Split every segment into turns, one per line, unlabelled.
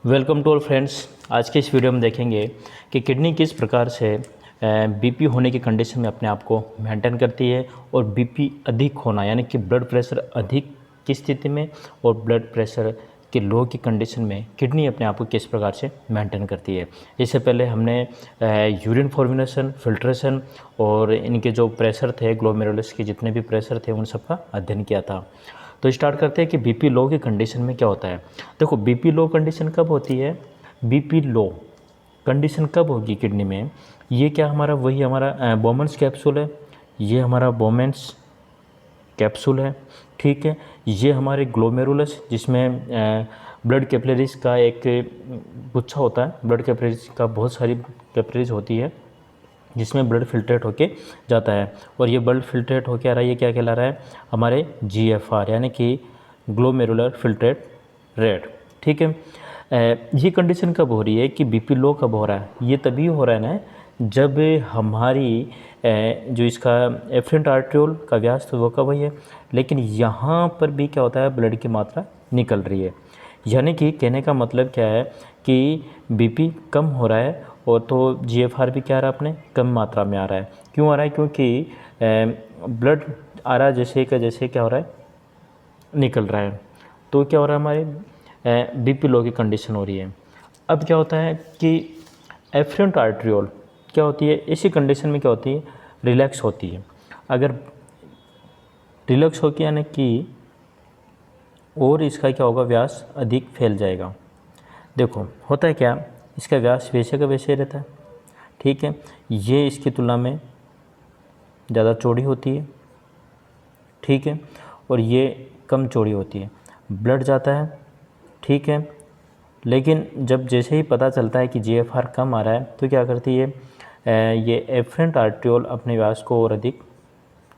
Welcome to all friends. आज के इस वीडियो में देखेंगे कि किडनी किस प्रकार से बीपी होने की कंडीशन में अपने आप को मेंटेन करती है और बीपी अधिक होना यानी कि ब्लड प्रेशर अधिक की स्थिति में और ब्लड प्रेशर के लो की कंडीशन में किडनी अपने आप को किस प्रकार से मेंटेन करती है। इससे पहले हमने यूरिन फॉर्मुलेशन, फिल्ट्रेशन और इनके जो प्रेशर थे, ग्लोमेरुलस के जितने भी प्रेशर थे, उन सब का अध्ययन किया था। तो स्टार्ट करते हैं कि बीपी लो की कंडीशन में क्या होता है। देखो, बीपी लो कंडीशन कब होती है, बीपी लो कंडीशन कब होगी किडनी में। ये क्या वही हमारा बोमेंस कैप्सूल है, ये हमारा बोमेंस कैप्सूल है, ठीक है। ये हमारे ग्लोमेरुलस जिसमें ब्लड कैपिलरीज का एक गुच्छा होता है, ब्लड कैपिलरीज का बहुत सारी कैपिलरीज होती है जिसमें ब्लड फिल्ट्रेट होके जाता है और ये ब्लड फिल्ट्रेट होके आ रहा है। ये क्या कहला रहा है, हमारे GFR यानी कि ग्लोमेरुलर फिल्ट्रेट रेट, ठीक है। ये कंडीशन कब हो रही है कि बीपी लो कब हो रहा है, ये तभी हो रहा है ना जब हमारी जो इसका एफरेंट आर्ट्रियोल का व्यास तो वो कब है, लेकिन यहाँ पर भी क्या होता है, ब्लड की मात्रा निकल रही है। यानी कि कहने का मतलब क्या है कि बीपी कम हो रहा है और तो GFR भी क्या आ रहा है, अपने कम मात्रा में आ रहा है। क्यों आ रहा है, क्योंकि ब्लड आ रहा है जैसे क्या हो रहा है, निकल रहा है। तो क्या हो रहा है, हमारे बीपी लो की कंडीशन हो रही है। अब क्या होता है कि एफरेंट आर्ट्रियोल क्या होती है, इसी कंडीशन में क्या होती है, रिलैक्स होती है। अगर रिलैक्स हो के यानी कि और इसका क्या होगा, व्यास अधिक फैल जाएगा। देखो होता है क्या, इसका व्यास वैसे का वैसे ही रहता है, ठीक है। ये इसकी तुलना में ज़्यादा चौड़ी होती है, ठीक है, और ये कम चौड़ी होती है। ब्लड जाता है, ठीक है, लेकिन जब जैसे ही पता चलता है कि GFR कम आ रहा है तो क्या करती है, ये एफरेंट आर्ट्रियोल अपने व्यास को और अधिक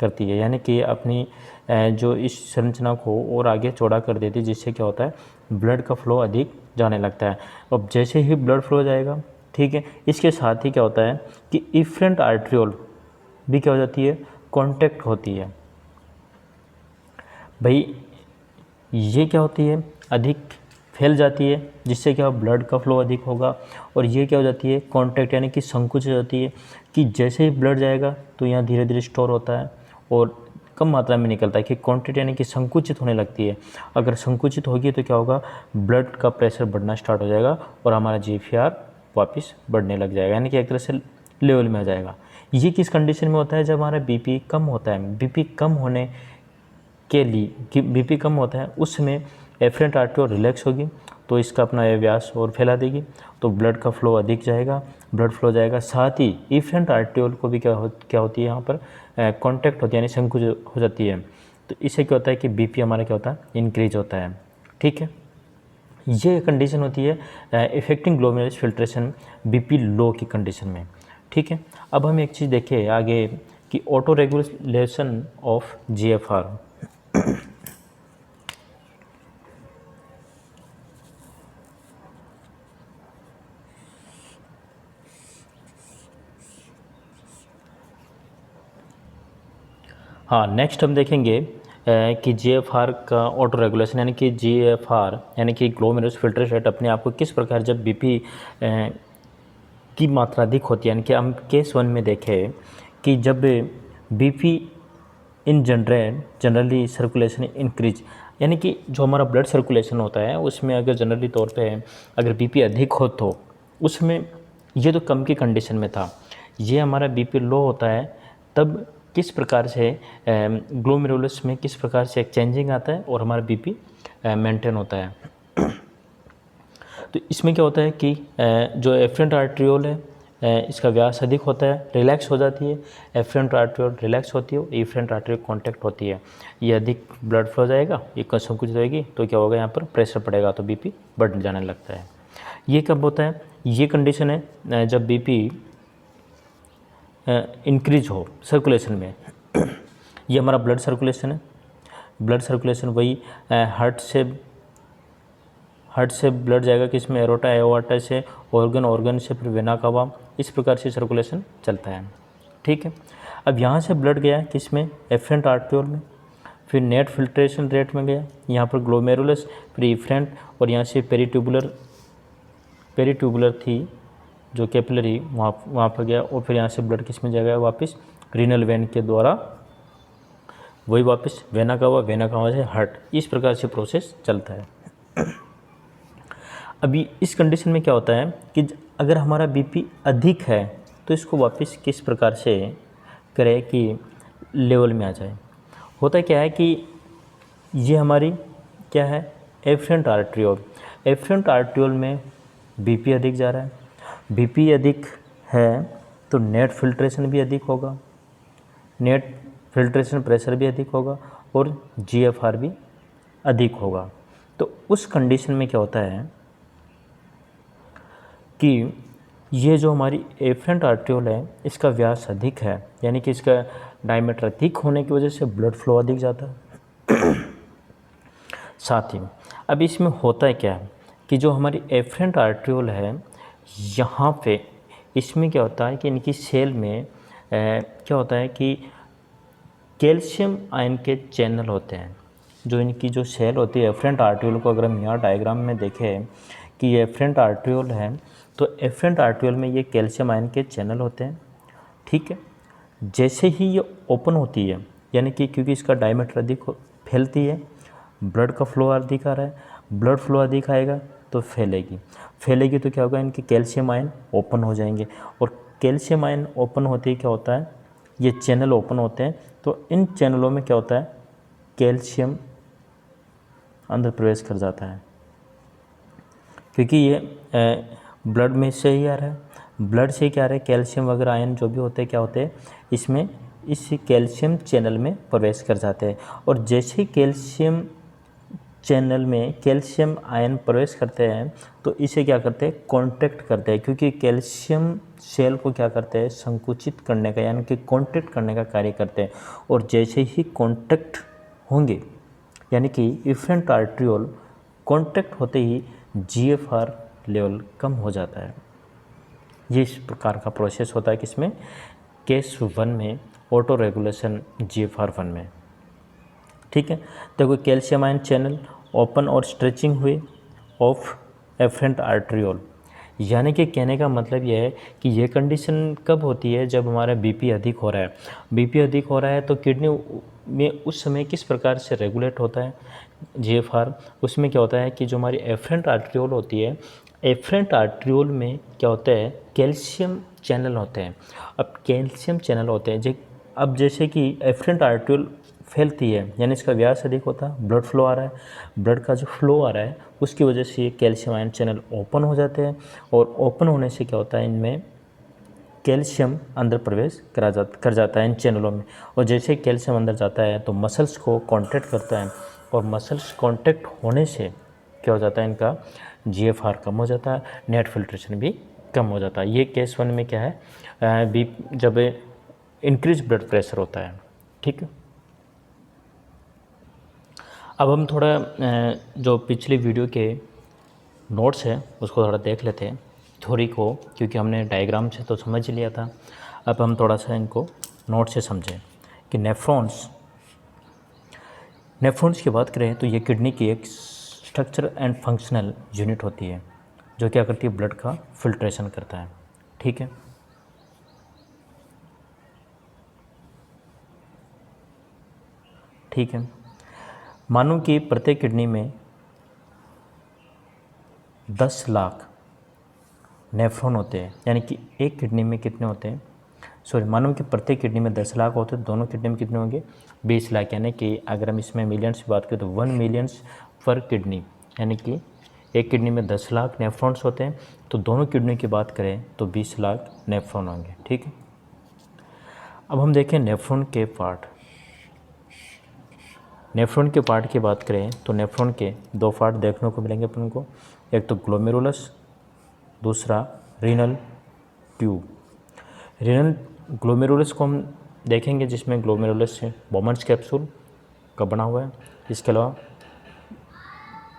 करती है, यानी कि अपनी जो इस संरचना को और आगे चौड़ा कर देती है, जिससे क्या होता है, ब्लड का फ्लो अधिक जाने लगता है। अब जैसे ही ब्लड फ्लो जाएगा, ठीक है, इसके साथ ही क्या होता है कि एफरेंट आर्ट्रियोल भी क्या हो जाती है, कॉन्टैक्ट होती है। भाई ये क्या होती है, अधिक फैल जाती है, जिससे क्या ब्लड का फ्लो अधिक होगा। और ये क्या हो जाती है, कॉन्टैक्ट यानी कि संकुचित हो जाती है, कि जैसे ही ब्लड जाएगा तो यहाँ धीरे धीरे स्टोर होता है और कम मात्रा में निकलता है, कि कॉन्टैक्ट यानी कि संकुचित होने लगती है। अगर संकुचित होगी तो क्या होगा, ब्लड का प्रेशर बढ़ना स्टार्ट हो जाएगा और हमारा GFR वापस बढ़ने लग जाएगा, यानी कि एक तरह से लेवल में आ जाएगा। ये किस कंडीशन में होता है, जब हमारा बीपी कम होता है। बीपी कम होने के लिए कि बीपी कम होता है उसमें एफरेंट आर्ट्रियोल रिलैक्स होगी तो इसका अपना व्यास और फैला देगी, तो ब्लड का फ्लो अधिक जाएगा, ब्लड फ्लो जाएगा। साथ ही एफरेंट आर्ट्रियोल को भी क्या होती है, यहाँ पर कांटेक्ट होती है, यानी संकुचित हो जाती है। तो इससे क्या होता है कि बीपी हमारा क्या होता है, इंक्रीज होता है, ठीक है। ये कंडीशन होती है effecting glomerulus filtration BP low की कंडीशन में, ठीक है। अब हम एक चीज़ देखें आगे कि ऑटो रेगुलेशन ऑफ GFR। हाँ, नेक्स्ट हम देखेंगे कि GFR का ऑटो रेगुलेशन, यानी कि GFR यानी कि ग्लोमेरुलस फिल्ट्रेशन रेट अपने आप को किस प्रकार जब बीपी की मात्रा अधिक होती है, यानी कि हम केस 1 में देखें कि जब बीपी इन जनरली सर्कुलेशन इंक्रीज, यानी कि जो हमारा ब्लड सर्कुलेशन होता है उसमें अगर जनरली तौर पे अगर बीपी अधिक हो तो उसमें, ये तो कम की कंडीशन में था, ये हमारा बीपी लो होता है तब किस प्रकार से ग्लोमेरुलस में किस प्रकार से चेंजिंग आता है और हमारा बीपी मेंटेन होता है। तो इसमें क्या होता है कि जो एफरेंट आर्ट्रियोल है इसका व्यास अधिक होता है, रिलैक्स हो जाती है। एफरेंट आर्ट्रियोल रिलैक्स होती है, एफरेंट आर्ट्रियोल कॉन्टैक्ट होती है, ये अधिक ब्लड फ्लो जाएगा, ये संकुचित होगी तो क्या होगा, यहाँ पर प्रेशर पड़ेगा तो बीपी बढ़ जाने लगता है। ये कब होता है, ये कंडीशन है जब बीपी इंक्रीज हो सर्कुलेशन में। ये हमारा ब्लड सर्कुलेशन है, ब्लड सर्कुलेशन वही हार्ट से ब्लड जाएगा किस में, एरोटा, एओर्टा से ऑर्गन से फिर वेना कावा, इस प्रकार से सर्कुलेशन चलता है, ठीक है। अब यहाँ से ब्लड गया किस में, एफरेंट आर्ट्रियोल में, फिर नेट फिल्ट्रेशन रेट में गया, यहाँ पर ग्लोमेरुलस, फिर एफरेंट और यहाँ से पेरिट्यूबुलर पेरीट्यूबुलर थी जो कैपिलरी वहाँ पर गया और फिर यहाँ से ब्लड किस में जाएगा वापस रीनल वेन के द्वारा, वही वापस वेना का हुआ, वेना का हुआ से हार्ट, इस प्रकार से प्रोसेस चलता है। अभी इस कंडीशन में क्या होता है कि अगर हमारा बीपी अधिक है तो इसको वापस किस प्रकार से करें कि लेवल में आ जाए। होता क्या है कि ये हमारी क्या है एफरेंट आर्ट्रियोल, एफरेंट आर्ट्रियोल में बीपी अधिक जा रहा है, बीपी अधिक है तो नेट फिल्ट्रेशन भी अधिक होगा, नेट फिल्ट्रेशन प्रेशर भी अधिक होगा और जीएफआर भी अधिक होगा। तो उस कंडीशन में क्या होता है कि ये जो हमारी एफरेंट आर्ट्रियोल है इसका व्यास अधिक है, यानी कि इसका डायमीटर अधिक होने की वजह से ब्लड फ्लो अधिक जाता है। साथ ही अब इसमें होता है क्या है कि जो हमारी एफरेंट आर्ट्रियोल है यहाँ पे इसमें क्या होता है कि इनकी सेल में क्या होता है कि कैल्शियम आयन के चैनल होते हैं। जो इनकी जो सेल होती है एफरेंट आर्ट्रियोल को अगर हम यहाँ डायग्राम में देखें कि ये एफरेंट आर्ट्रियोल है तो एफरेंट आर्ट्रियोल में ये कैल्शियम आयन के चैनल होते हैं। ठीक है, जैसे ही ये ओपन होती है यानी कि क्योंकि इसका डायमीटर अधिक फैलती है, ब्लड का फ्लो अधिक आ रहा है, ब्लड फ्लो अधिक आएगा तो फैलेगी तो क्या होगा, इनके कैल्शियम आयन ओपन हो जाएंगे और कैल्शियम आयन ओपन होते ही क्या होता है, ये चैनल ओपन होते हैं तो इन चैनलों में क्या होता है, कैल्शियम अंदर प्रवेश कर जाता है क्योंकि ये ब्लड में से ही आ रहा है, ब्लड से क्या आ रहा है, कैल्शियम वगैरह आयन जो भी होते हैं क्या होते हैं इसमें इस कैल्शियम चैनल में प्रवेश कर जाते हैं। और जैसे ही कैल्शियम चैनल में कैल्शियम आयन प्रवेश करते हैं तो इसे क्या करते हैं, कॉन्टैक्ट करते हैं, क्योंकि कैल्शियम सेल को क्या करते हैं, संकुचित करने का यानी कि कॉन्टैक्ट करने का कार्य करते हैं। और जैसे ही कॉन्टैक्ट होंगे यानी कि एफरेंट आर्ट्रियोल कॉन्टैक्ट होते ही जीएफआर लेवल कम हो जाता है। ये इस प्रकार का प्रोसेस होता है किसमें, केस 1 में ऑटो रेगुलेशन जीएफआर 1 में। ठीक है, देखो कैल्शियम आयन चैनल ओपन और स्ट्रेचिंग हुए ऑफ एफरेंट आर्ट्रियोल, यानी कि कहने का मतलब यह है कि ये कंडीशन कब होती है, जब हमारा बीपी अधिक हो रहा है। बीपी अधिक हो रहा है तो किडनी में उस समय किस प्रकार से रेगुलेट होता है जीएफआर, उसमें क्या होता है कि जो हमारी एफरेंट आर्ट्रियोल होती है, एफरेंट आर्ट्रियोल में क्या होता है, कैल्शियम चैनल होते हैं। अब कैल्शियम चैनल होते हैं अब जैसे कि एफरेंट आर्ट्रियोल फैलती है यानी इसका व्यास अधिक होता है, ब्लड फ्लो आ रहा है, ब्लड का जो फ्लो आ रहा है उसकी वजह से ये कैल्शियम आयन चैनल ओपन हो जाते हैं और ओपन होने से क्या होता है, इनमें कैल्शियम अंदर प्रवेश कर जाता है इन चैनलों में। और जैसे ही कैल्शियम अंदर जाता है तो मसल्स को कॉन्ट्रैक्ट करता है और मसल्स कॉन्ट्रैक्ट होने से क्या हो जाता है, इनका जीएफआर कम हो जाता है, नेट फिल्ट्रेशन भी कम हो जाता है। ये केस 1 में क्या है, जब इंक्रीज ब्लड प्रेशर होता है। ठीक है, अब हम थोड़ा जो पिछली वीडियो के नोट्स है उसको थोड़ा देख लेते हैं थ्योरी को, क्योंकि हमने डायग्राम से तो समझ लिया था। अब हम थोड़ा सा इनको नोट से समझें कि नेफ्रॉन्स की बात करें तो ये किडनी की एक स्ट्रक्चर एंड फंक्शनल यूनिट होती है जो क्या करती है, ब्लड का फिल्ट्रेशन करता है। ठीक है, ठीक है, मानो कि प्रत्येक किडनी में 10 लाख नेफ्रॉन होते हैं, यानी कि एक किडनी में कितने होते हैं, मानो कि प्रत्येक किडनी में 10 लाख होते हैं, दोनों किडनी में कितने होंगे, 20 लाख। यानी कि अगर हम इसमें मिलियंस की बात करें तो 1 मिलियंस पर किडनी, यानी कि एक किडनी में 10 लाख नेफ्रॉन्स होते हैं, तो दोनों किडनी की बात करें तो 20 लाख नेफ्रॉन होंगे। ठीक है, अब हम देखें नेफ्रॉन के पार्ट। नेफ्रॉन के पार्ट की बात करें तो नेफ्रॉन के 2 पार्ट देखने को मिलेंगे अपन को, एक तो ग्लोमेरुलस, दूसरा रीनल ट्यूब। रीनल ग्लोमेरुलस को हम देखेंगे जिसमें ग्लोमेरुलस से बोमन्स कैप्सूल का बना हुआ है, इसके अलावा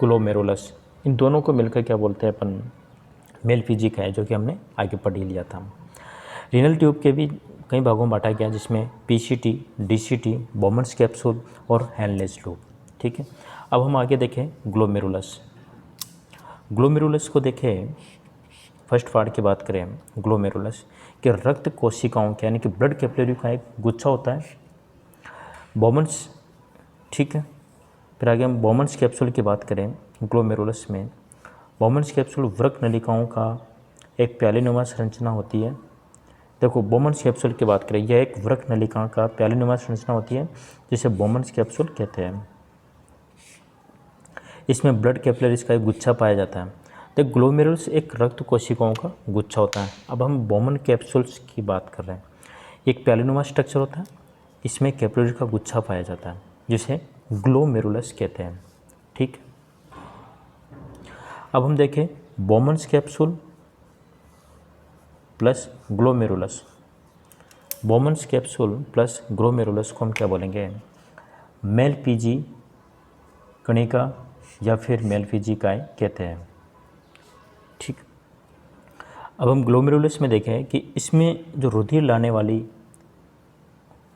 ग्लोमेरुलस, इन दोनों को मिलकर क्या बोलते हैं अपन, मेल फिजिक है, जो कि हमने आगे पढ़ ही लिया था। रीनल ट्यूब के भी कई भागों में बांटा गया जिसमें पीसीटी, डीसीटी, बोमन्स कैप्सूल और हैंडलेस लूप। ठीक है, अब हम आगे देखें ग्लोमेरुलस। ग्लोमेरुलस को देखें फर्स्ट पार्ट की बात करें ग्लोमेरुलस कि रक्त कोशिकाओं के यानी कि ब्लड कैपिलरी का एक गुच्छा होता है बोमन्स, ठीक है। फिर आगे हम बोमन्स कैप्सूल की बात करें ग्लोमेरुलस में, बोमन्स कैप्सूल वृक्क नलिकाओं का एक प्यालीनुमा संरचना होती है। देखो बोमन्स कैप्सूल की बात करें, यह एक वृक्क नलिका का प्यालीनुमा संरचना होती है जिसे बोमन्स कैप्सूल कहते हैं। इसमें ब्लड कैपिलरीज का एक गुच्छा पाया जाता है। तो ग्लोमेरुलस एक रक्त कोशिकाओं का गुच्छा होता है। अब हम बोमन कैप्सूल्स की बात कर रहे हैं। एक प्यालीनुमा स्ट्रक्चर होता है, इसमें कैपिलरी का गुच्छा पाया जाता है जिसे ग्लोमेरुलस कहते हैं, ठीक। अब हम देखें Bowman's capsule plus glomerulus, Bowman's capsule plus glomerulus को हम क्या बोलेंगे, मेलपीजी कणिका या फिर मेलपीजी काय कहते हैं, ठीक। अब हम ग्लोमेरुलस में देखें कि इसमें जो रुधिर लाने वाली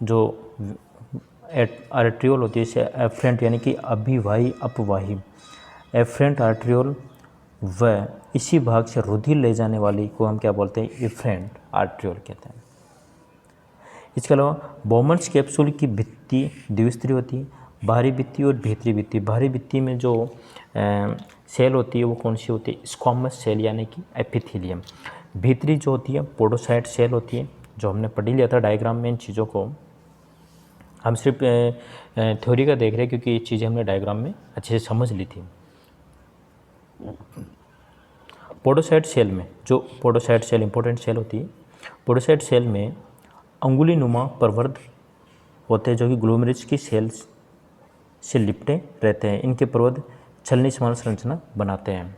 जो आर्ट्रियोल होती है इसे एफरेंट यानी कि अभिवाही अपवाही एफरेंट आर्ट्रियोल व इसी भाग से रुधिर ले जाने वाली को हम क्या बोलते हैं, इफरेंट आर्ट्रियोल कहते हैं। इसके अलावा बोमन्स कैप्सूल की भित्ति द्विस्तरीय होती है, बाहरी भित्ति और भीतरी भित्ति। बाहरी भित्ति में जो सेल होती है वो कौन सी होती है, स्क्वामस सेल यानी कि एपिथेलियम। भीतरी जो होती है पोडोसाइट सेल होती है, जो हमने पढ़ लिया था डायग्राम में। इन चीज़ों को हम सिर्फ थ्योरी का देख रहे हैं क्योंकि ये चीज़ें हमने डायग्राम में अच्छे से समझ ली थी। पोडोसाइट सेल में जो पोडोसाइट सेल इंपॉर्टेंट सेल होती है, पोडोसाइट सेल में अंगुली नुमा प्रवर्ध होते हैं जो कि ग्लोमेरुलस की सेल्स से लिपटे रहते हैं। इनके प्रवर्ध छलनी समान संरचना बनाते हैं,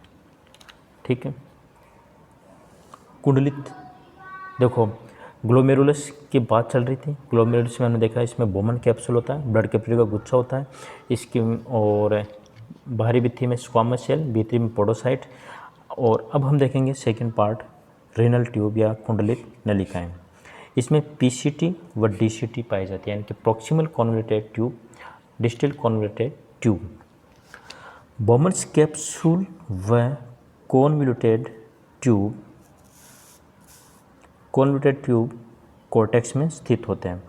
ठीक है। कुंडलित, देखो ग्लोमेरुलस की बात चल रही थी। ग्लोमेरुलस में हमने देखा इसमें बोमन कैप्सूल होता है, ब्लड कैपिलरी का गुच्छा होता है इसकी, और बाहरी भित्ति में स्क्वामस सेल, भीतरी में पोडोसाइट। और अब हम देखेंगे सेकंड पार्ट रीनल ट्यूब या कुंडलित नलिकाएं। इसमें पीसीटी व डीसीटी पाई जाती है यानी कि proximal convoluted tube, distal convoluted tube. Bowman's capsule व कॉन्वोल्यूटेड ट्यूब कॉर्टेक्स में स्थित होते हैं।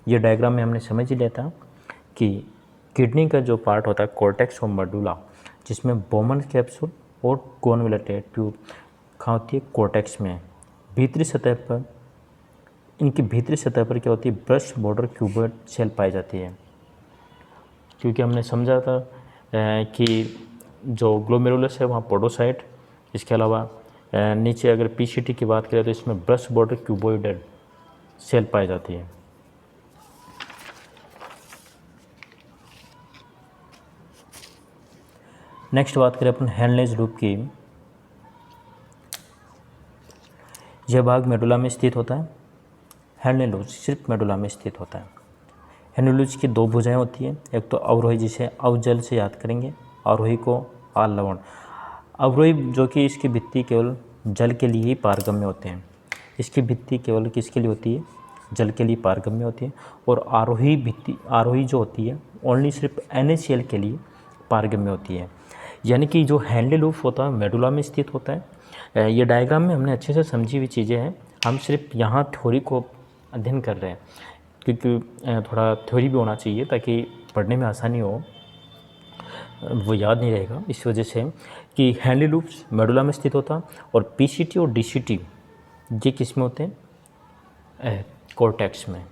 ये डायग्राम में हमने समझ ही लिया था कि किडनी का जो पार्ट होता है कॉर्टेक्स और मडुला, जिसमें बोमन्स कैप्सूल और कॉन्वोल्यूटेड ट्यूब कहाँ होती है, कॉर्टेक्स में। भीतरी सतह पर, इनकी भीतरी सतह पर क्या होती है, ब्रश बॉर्डर क्यूबॉइड सेल पाई जाती है। क्योंकि हमने समझा था कि जो ग्लोमेरुलस है वहाँ पोडोसाइट, इसके अलावा नीचे अगर पीसीटी की बात करें तो इसमें ब्रश बॉर्डर क्यूबॉइडेड सेल पाई जाती है। नेक्स्ट बात करें अपन हेनलेज लूप की। यह भाग मेडुला में स्थित होता है। हेनलेज सिर्फ मेडुला में स्थित होता है। हेनलेज की दो भुजाएं होती हैं, एक तो अवरोही जिसे अवजल से याद करेंगे, आरोही को आल लवण। अवरोही जो कि इसकी भित्ति केवल जल के लिए ही पारगम्य होते हैं, इसकी भित्ति केवल किसके लिए होती है, जल के लिए पारगम्य होती है। और आरोही भित्ति, आरोही जो होती है ओनली सिर्फ NaCl के लिए पारगम्य होती है। यानी कि जो हेनले लूप होता है मेडुला में स्थित होता है। ये डायग्राम में हमने अच्छे से समझी हुई चीज़ें हैं, हम सिर्फ यहाँ थ्योरी को अध्ययन कर रहे हैं क्योंकि थोड़ा थ्योरी भी होना चाहिए ताकि पढ़ने में आसानी हो, वो याद नहीं रहेगा। इस वजह से कि हेनले लूप्स मेडुला में स्थित होता और पीसीटी और डीसीटी ये किस में होते हैं, कॉर्टेक्स में।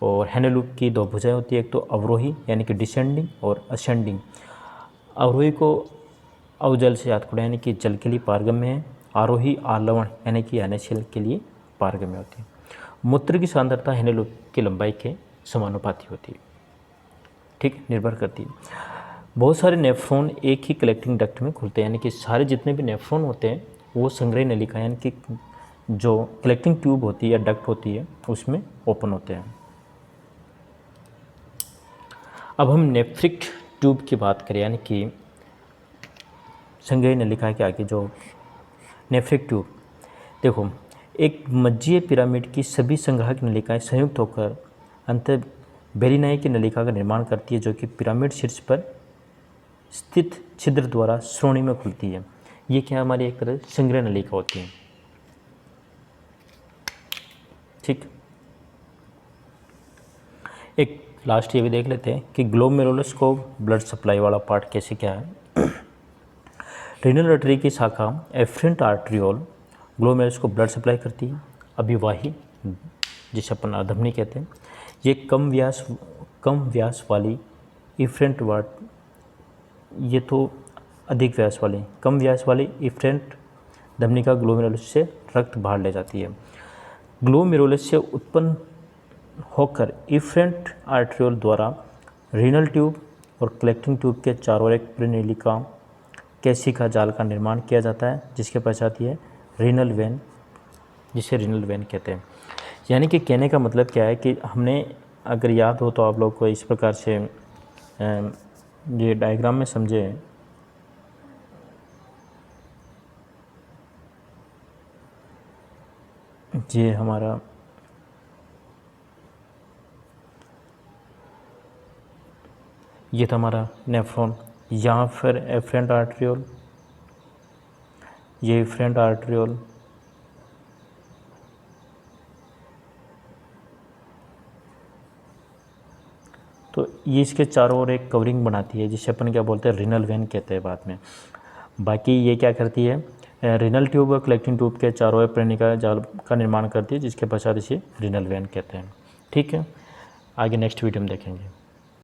और हेनले लूप की दो भुजाएं होती है, एक तो अवरोही यानी कि डिसेंडिंग और असेंडिंग। अवरोही को अवजल से याद करें यानी कि जल के लिए पारगम्य है, आरोही आलवण यानी कि NaCl के लिए पारगम्य होती है। मूत्र की सांद्रता हेनले लूप की लंबाई के समानुपाती होती है, ठीक, निर्भर करती है। बहुत सारे नेफ्रॉन एक ही कलेक्टिंग डक्ट में खुलते हैं, यानी कि सारे जितने भी नेफ्रॉन होते हैं वो संग्रही नलिका यानी कि जो कलेक्टिंग ट्यूब होती है या डक्ट होती है उसमें ओपन होते हैं। अब हम नेफ्रिक ट्यूब की बात करें यानी कि संग्रही नलिका के आगे जो नेफ्रिक ट्यूब, देखो एक मज्जीय पिरामिड की सभी संग्राहक नलिकाएं संयुक्त होकर अंत बेलिनाई की नलिका का निर्माण करती है जो कि पिरामिड शीर्ष पर स्थित छिद्र द्वारा श्रोणि में खुलती है। ये क्या हमारी एक तरह संग्रह नलिका होती है, ठीक। एक लास्ट ये भी देख लेते हैं कि ग्लोमेरुलस को ब्लड सप्लाई वाला पार्ट कैसे क्या है। रीनल आर्टरी की शाखा एफरेंट आर्ट्रियोल ग्लोमेरुलस को ब्लड सप्लाई करती है। अभिवाही जिसे अपन अधमनी कहते हैं, ये कम व्यास वाली इफरेंट वाट, ये तो अधिक व्यास वाली, कम व्यास वाली इफरेंट धमनी का ग्लोमेरुलस से रक्त बाहर ले जाती है। ग्लोमेरुलस से उत्पन्न होकर इफरेंट आर्ट्रियोल द्वारा रीनल ट्यूब और कलेक्टिंग ट्यूब के चारों ओर एक प्रेनेलिका केशिका जाल का निर्माण किया जाता है, जिसके पश्चात ये रीनल वेन, जिसे रीनल वेन कहते हैं। यानी कि कहने का मतलब क्या है कि हमने अगर याद हो तो आप लोग को इस प्रकार से ये डायग्राम में समझे, ये हमारा ये था हमारा नेफ्रॉन, यहाँ फिर एफरेंट आर्ट्रियोल, ये एफरेंट आर्ट्रियोल, तो ये इसके चारों ओर एक कवरिंग बनाती है, जिसे अपन क्या बोलते हैं, रीनल वेन कहते हैं बाद में। बाकी ये क्या करती है, रीनल ट्यूब और कलेक्टिंग ट्यूब के चारों ओर प्रेनिका जाल का निर्माण करती है, जिसके पश्चात इसे रीनल वेन कहते हैं। ठीक है, आगे नेक्स्ट वीडियो में देखेंगे।